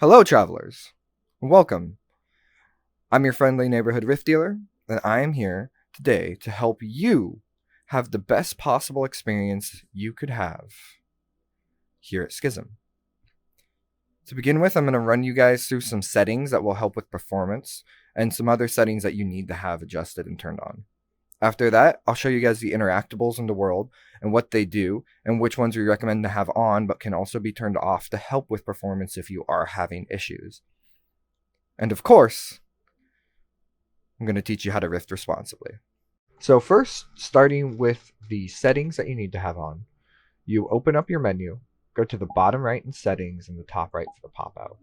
Hello, travelers. Welcome. I'm your friendly neighborhood rift dealer, and I am here today to help you have the best possible experience you could have here at Schism. To begin with, I'm going to run you guys through some settings that will help with performance and some other settings that you need to have adjusted and turned on. After that, I'll show you guys the interactables in the world and what they do and which ones we recommend to have on but can also be turned off to help with performance if you are having issues. And of course, I'm going to teach you how to rift responsibly. So first, starting with the settings that you need to have on, you open up your menu, go to the bottom right in settings and the top right for the pop-out.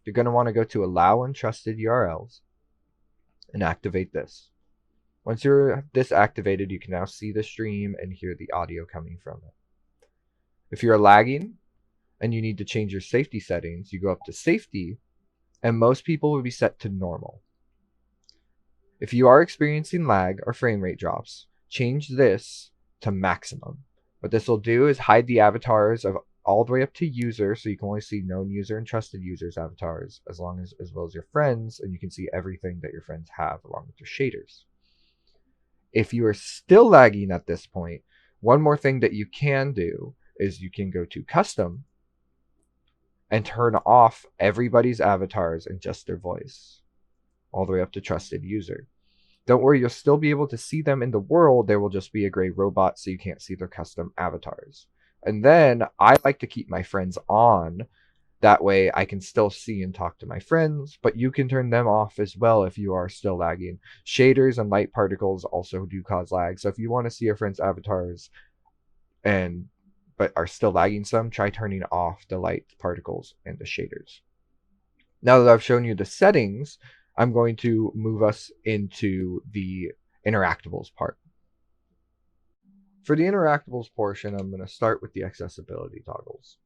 You're going to want to go to allow untrusted URLs and activate this. Once you're this activated, you can now see the stream and hear the audio coming from it. If you're lagging and you need to change your safety settings, you go up to safety, and most people will be set to normal. If you are experiencing lag or frame rate drops, change this to maximum. What this will do is hide the avatars of all the way up to user, so you can only see known user and trusted users avatars as well as your friends, and you can see everything that your friends have along with your shaders. If you are still lagging at this point, one more thing that you can do is you can go to custom and turn off everybody's avatars and just their voice, all the way up to trusted user. Don't worry, you'll still be able to see them in the world. There will just be a gray robot, so you can't see their custom avatars. And then I like to keep my friends on. That way I can still see and talk to my friends, but you can turn them off as well if you are still lagging. Shaders and light particles also do cause lag. So if you want to see your friends' avatars but are still lagging some, try turning off the light particles and the shaders. Now that I've shown you the settings, I'm going to move us into the interactables part. For the interactables portion, I'm going to start with the accessibility toggles.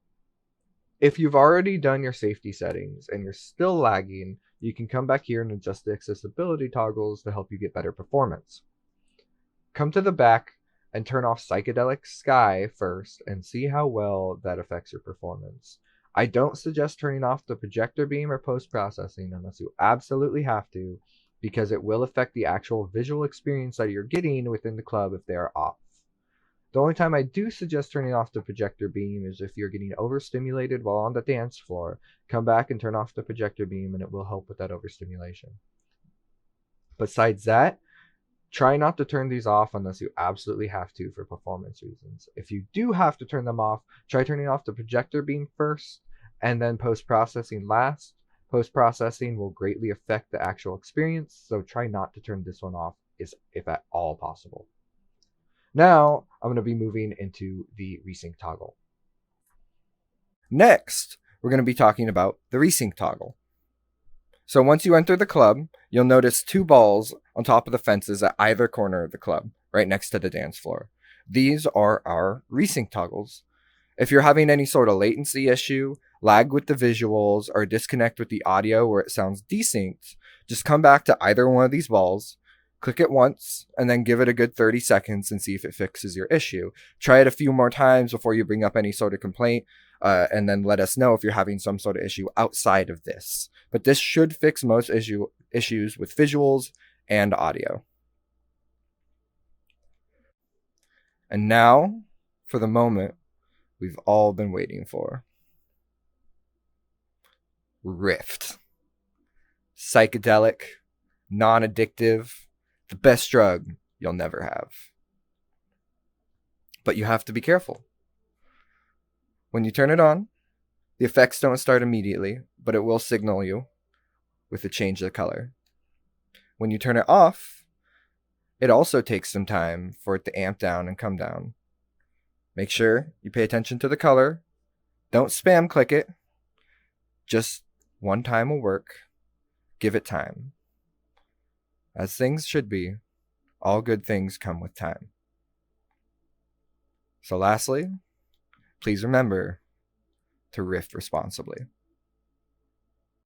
If you've already done your safety settings and you're still lagging, you can come back here and adjust the accessibility toggles to help you get better performance. Come to the back and turn off Psychedelic Sky first and see how well that affects your performance. I don't suggest turning off the projector beam or post-processing unless you absolutely have to, because it will affect the actual visual experience that you're getting within the club if they are off. The only time I do suggest turning off the projector beam is if you're getting overstimulated while on the dance floor. Come back and turn off the projector beam and it will help with that overstimulation. Besides that, try not to turn these off unless you absolutely have to for performance reasons. If you do have to turn them off, try turning off the projector beam first and then post-processing last. Post-processing will greatly affect the actual experience, so try not to turn this one off if at all possible. Now, I'm going to be moving into the Resync toggle. Next, we're going to be talking about the Resync toggle. So once you enter the club, you'll notice two balls on top of the fences at either corner of the club, right next to the dance floor. These are our Resync toggles. If you're having any sort of latency issue, lag with the visuals, or disconnect with the audio where it sounds desynced, just come back to either one of these balls, click it once, and then give it a good 30 seconds and see if it fixes your issue. Try it a few more times before you bring up any sort of complaint, and then let us know if you're having some sort of issue outside of this. But this should fix most issues with visuals and audio. And now, for the moment we've all been waiting for. Rift. Psychedelic, non-addictive, the best drug you'll never have. But you have to be careful. When you turn it on, the effects don't start immediately, but it will signal you with a change of color. When you turn it off, it also takes some time for it to amp down and come down. Make sure you pay attention to the color. Don't spam click it. Just one time will work. Give it time. As things should be, all good things come with time. So lastly, please remember to rift responsibly.